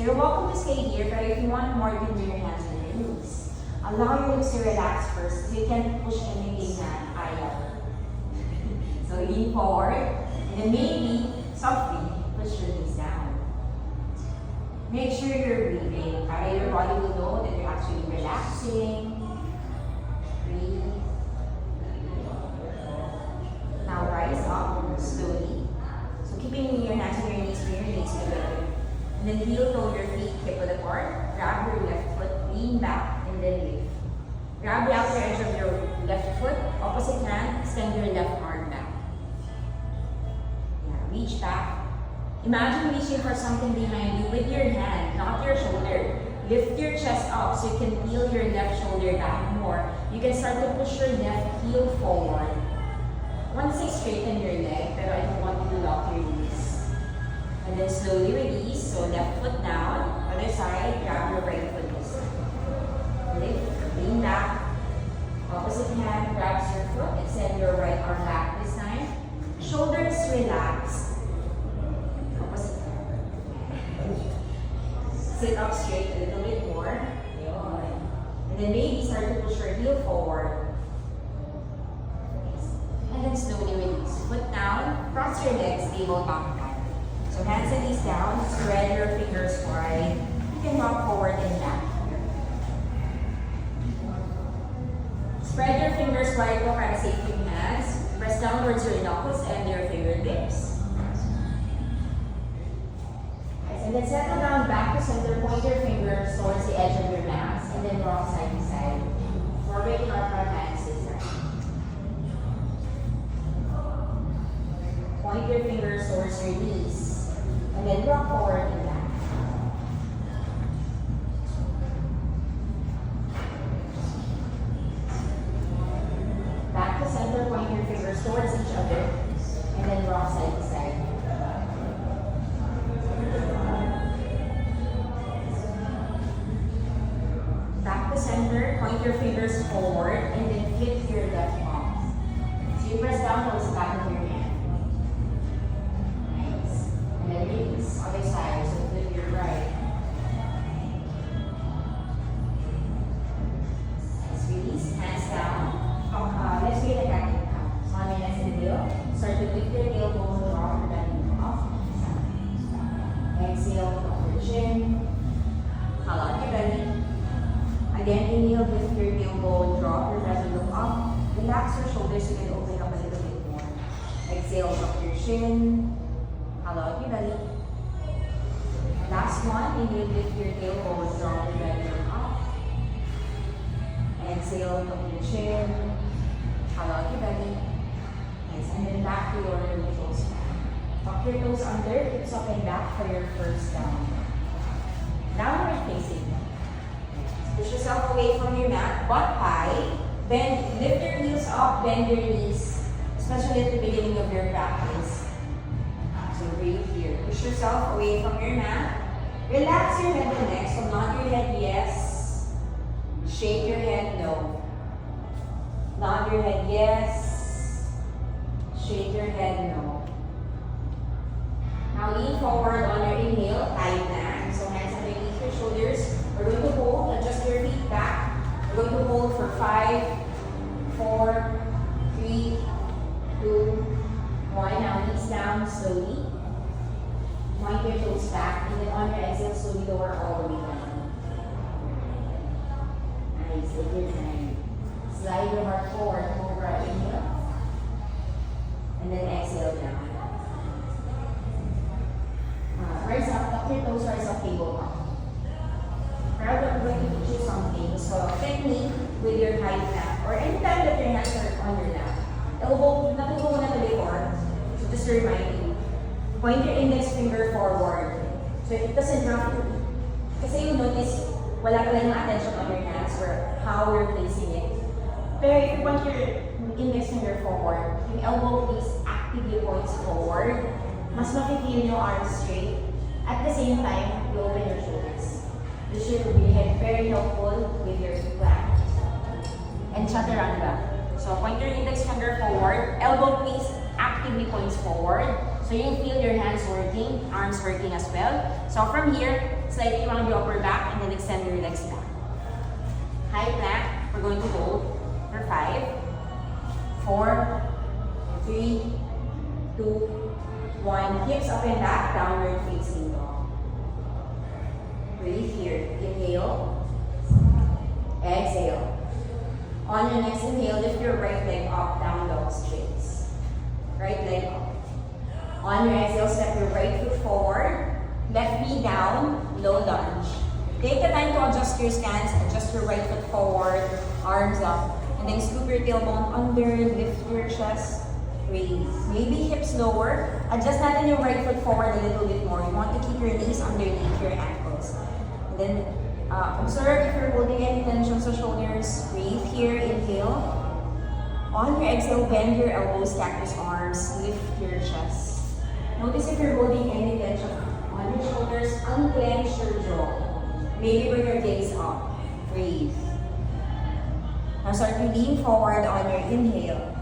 you're welcome to stay here, but if you want more, you can bring your hands on your knees. Allow your hips to relax first, so you can push anything na ayaw. So lean forward, and then maybe softly push your knees down. Make sure you're breathing, para your body will know that you're actually relaxing. Breathe. Now rise up slowly. So keeping your hands on your knees, bring your knees together. And then heel toe your feet hip width apart. Grab your left foot, lean back, and then lift. Grab the outer edge of your left foot, opposite hand, extend your left arm back. Yeah, reach back. Imagine reaching for something behind you with your hand, not your shoulder. Lift your chest up so you can peel your left shoulder back more. You can start to push your left heel forward. Once I straighten your leg, pero I don't want you to lock your knees. And then slowly release, so left foot down, other side, grab your right foot this time. Lift, lean back, opposite hand grabs your foot, extend your right arm back this time. Shoulders relaxed. Opposite hand. Sit up straight a little bit more. And then maybe start to push your heel forward. And then slowly release. Foot down, cross your legs, tabletop. So hands and knees down, spread your fingers wide. You can rock forward and back. Spread your fingers wide for kind of safety hands. Press down towards your knuckles and your fingertips. And then settle down back to center, point your fingers towards the edge of your mat, and then rock side to side. Forward in our front hands this time. Point your fingers towards your knees, and then rock forward and back. Back to center, point your fingers towards each other, and then rock side to side. Back to center, point your fingers forward, and then flip your left palm. So you press down towards the back of your hand. And then release, other side, so flip your right. Let's release, hands down. Let's do it like that. So on your next video, start to lift your tailbone, drop your belly off. Exhale, drop your chin. Pull out your belly. Again, inhale, lift your tailbone, drop your belly, look up. Relax your shoulders so you can open up a little bit more. Exhale, drop your chin. Pull out your belly. Last one, inhale, lift your tailbone, drop your belly, look up. Exhale, drop your chin. Pull out your belly. Nice. And then back to your neutral spine. Tuck your toes under, hips up and back for your first down. Downward facing. Push yourself away from your mat, butt high. Bend, lift your heels up, bend your knees, especially at the beginning of your practice. So breathe here. Push yourself away from your mat. Relax your head and neck. So nod your head yes. Shake your head no. Nod your head yes. Shake your head no. Now lean forward on your inhale, tight na. So hands underneath your shoulders. We're going to hold, adjust your feet back. We're going to hold for 5, 4, 3, 2, 1. Now knees down slowly. Point your toes back, and then on your exhale, slowly lower all the way down. Nice, take your time. Slide your heart forward, over, inhale. And then exhale down. Rise up, tuck your toes, rise up, tabletop. Now we're going to teach you something. So technique with your high mat, or anytime that your hands are on your lap. Elbow, natuto mo na ito before. So just to remind you, point your index finger forward. So it doesn't have to, kasi you notice, wala ka lang attention on your hands or how you're placing it. Pero if you point your index finger forward, yung elbow please actively points forward. Mas makikil yung arms straight. At the same time, you open your shoulders. This should be very helpful with your plank. And chaturanga. So point your index finger forward. Elbow please actively points forward. So you feel your hands working, arms working as well. So from here, slightly around the upper back, and then extend your legs back. High plank, we're going to hold for 5, 4, 3, 2, 1. Hips up and back, downward facing dog. Breathe here. Inhale. Exhale. On your next inhale, lift your right leg up, down dog splits. Right leg up. On your exhale, step your right foot forward, left knee down, low lunge. Take the time to adjust your stance, adjust your right foot forward, arms up, and then scoop your tailbone under, lift your chest, breathe. Maybe hips lower, adjust natin your right foot forward a little bit more. You want to keep your knees underneath your ankles. And then observe if you're holding any tension sa shoulders. Breathe here, inhale. On your exhale, bend your elbows, cactus arms, lift your chest. Notice if you're holding any tension on your shoulders, unclench your jaw. Maybe bring your gaze up. Breathe. Now start to lean forward on your inhale.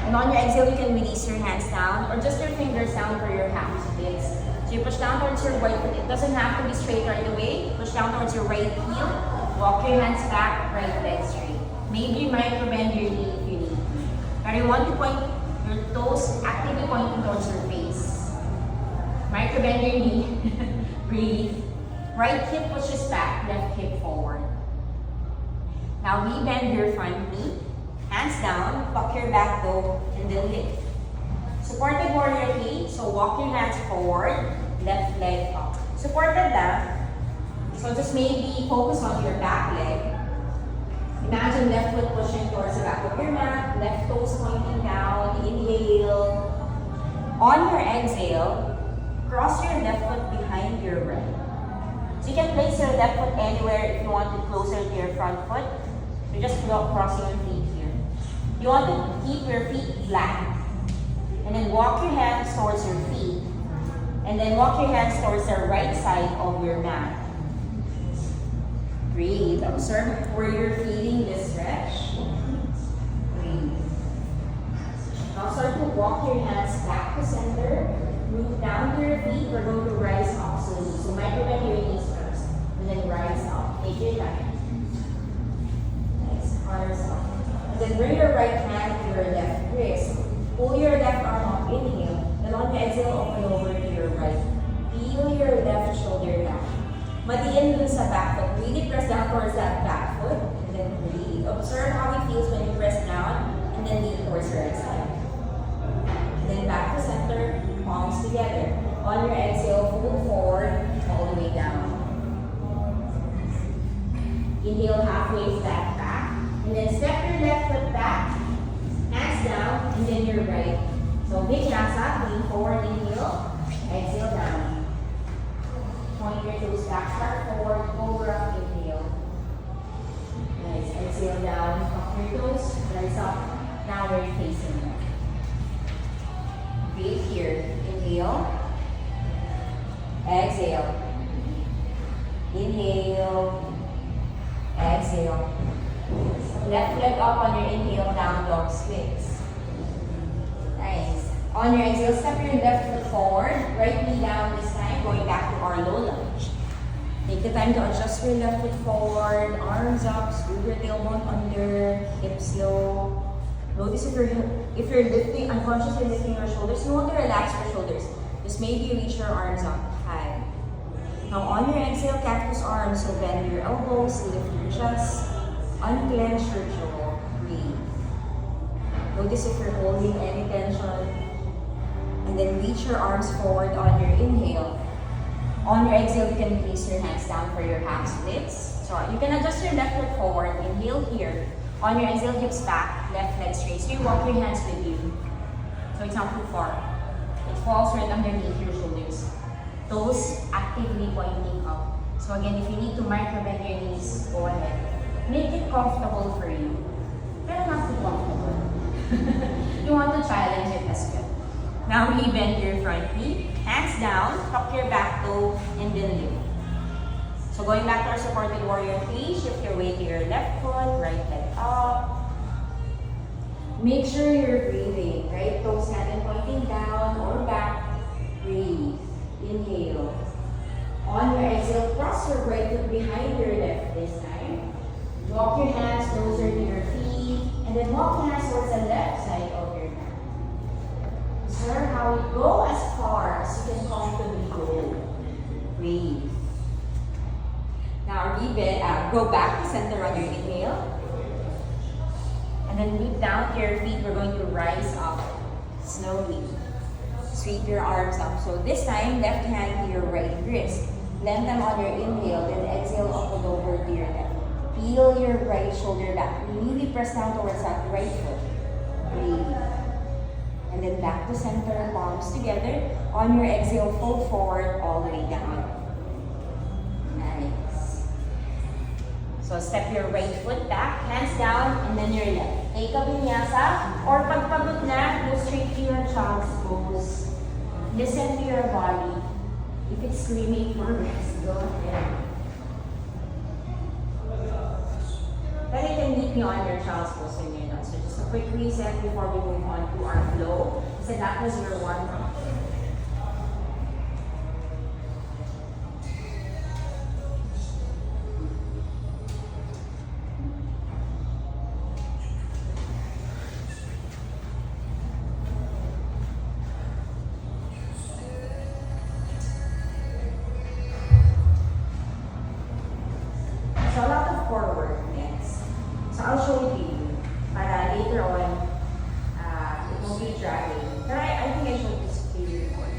And on your exhale, you can release your hands down or just your fingers down for your half splits. So you push down towards your right foot. It doesn't have to be straight right away. Push down towards your right heel. Walk your hands back, right leg straight. Maybe you might bend your knee if you need to. But you want to point your toes actively pointing towards your face. Micro bend your knee. Breathe. Right hip pushes back, left hip forward. Now we bend your front knee. Hands down, tuck your back toe, and then lift. Supported warrior feet, so walk your hands forward, left leg up. Supported lang. So just maybe focus on your back leg. Imagine left foot pushing towards the back of your mat, left toes pointing down, inhale. On your exhale, cross your left foot behind your right. So you can place your left foot anywhere if you want it closer to your front foot. You're just crossing your feet here. You want to keep your feet flat. And then walk your hands towards your feet. And then walk your hands towards the right side of your mat. Breathe. Observe where you're feeling this stretch. Breathe. Now start to walk your hands back to center. Move down to your feet. We're going to rise up slowly. So micro bend your knees first. And then rise up. Take your time. Nice. Arms up. And then bring your right hand to your left wrist. Pull your left arm up, inhale. Then on your exhale, open over to your right. Feel your left shoulder down. Matiin dun sa back foot. Really press down towards that back foot. And then breathe. Observe how it feels when you press down. And then lean towards your right side. And then back to center. Palms together. On your exhale, move forward. All the way down. Inhale halfway flat back. And then step your left foot back. Hands down, and then your right. So Vinyasa, lean forward, inhale, exhale down. Point your toes back, start forward, cobra, inhale. Nice, exhale down, tuck your toes, rise up, downward facing dog. Breathe here, inhale, exhale, inhale, exhale. Left leg up on your inhale, down dog splits. Nice. On your exhale, step your left foot forward, right knee down this time, going back to our low lunge. Take the time to adjust your left foot forward, arms up, scoop your tailbone under, hips low. Notice if you're lifting, unconsciously lifting your shoulders, you want to relax your shoulders. Just maybe reach your arms up high. Now on your exhale, cactus arms, so bend your elbows, lift your chest. Unclench your jaw, breathe. Notice if you're holding any tension. And then reach your arms forward on your inhale. On your exhale, you can place your hands down for your half splits. So you can adjust your left foot forward, inhale here. On your exhale, hips back, left leg straight. So you walk your hands with you. So it's not too far. It falls right underneath your shoulders. Toes actively pointing up. So again, if you need to micro bend your knees, go ahead. Make it comfortable for you. Pero not too comfortable. You want to challenge it as well. Now we bend your front knee, hands down, tuck your back toe, and then lift. So going back to our supported warrior 3, shift your weight to your left foot, right leg up. Make sure you're breathing. Right toes natin pointing down or back. Breathe. Inhale. On your exhale, cross your right foot behind your left this time. Walk your hands closer to your feet, and then walk your hands towards the left side of your mat. Observe how you go as far as you can comfortably go. Breathe. Now go back to center on your inhale. And then loop down to your feet. We're going to rise up slowly. Sweep your arms up. So this time, left hand to your right wrist. Lengthen them on your inhale, then exhale upward over to your left. Peel your right shoulder back. Really press down towards that right foot. Breathe. And then back to center, palms together. On your exhale, fold forward all the way down. Nice. So step your right foot back, hands down, and then your left. Take a vinyasa, or pag pagod na, go straight to your child's pose. Listen to your body. If it's screaming for rest, go ahead. Then you can meet me on your child's pose when you're done. So just a quick reset before we move on to our flow. So that was your warm-up. So a lot of core work next. So I'll show it to you. Para later on, it will be dragging. But I think I showed this to you before.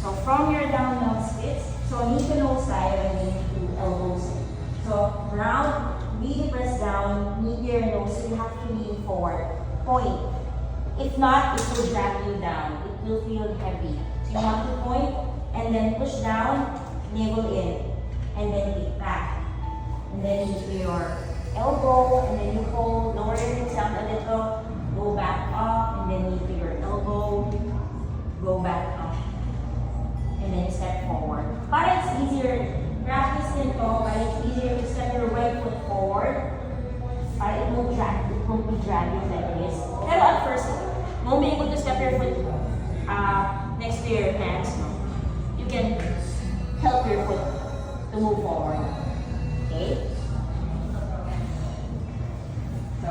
So from your down dog splits, so knee to nose side and knee to elbow side. So round, really press down, knee to your nose, so you have to lean forward. Point. If not, it will drag you down. It will feel heavy. So you want to point and then push down, navel in, and then kick back. And then into your elbow, and then you hold, lower your hips down a little, go back up, and then into your elbow, go back up, and then step forward. Para it's easier, practice nito, para it's easier to step your right foot forward, para it won't be dragging like this. Pero at first, you won't be able to step your foot next to your hands. You can help your foot to move forward. Okay? So,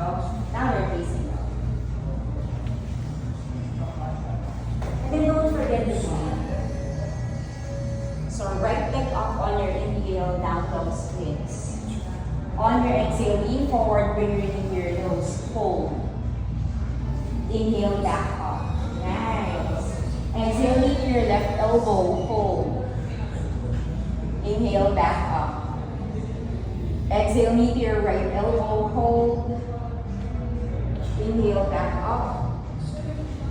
now we're facing up. And then don't forget the knee. So, right leg up on your inhale, down dog splits. On your exhale, lean forward, bring your knee to your nose, hold. Inhale, back up. Nice. Exhale, knee to your left elbow, hold. Inhale, back up. Exhale, knee to your right elbow, hold. Inhale, back up.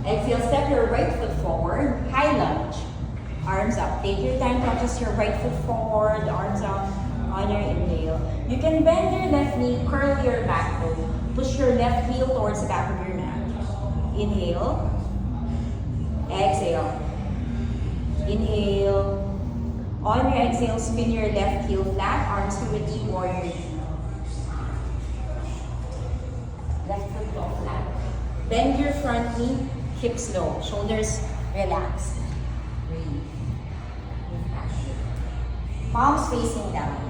Exhale, step your right foot forward, high lunge. Arms up. Take your time to adjust your right foot forward, arms up on your inhale. You can bend your left knee, curl your back toe. Push your left heel towards the back of your mat. Inhale. Exhale. Inhale. On your exhale, spin your left heel flat, arms to a T warrior. Left foot go flat. Bend your front knee, hips low, shoulders relaxed. Breathe. Palms facing down.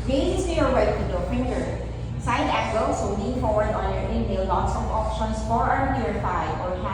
Gaze to your right middle finger. Side angle, so lean forward on your inhale. Lots of options. Forearm to your thigh or hand.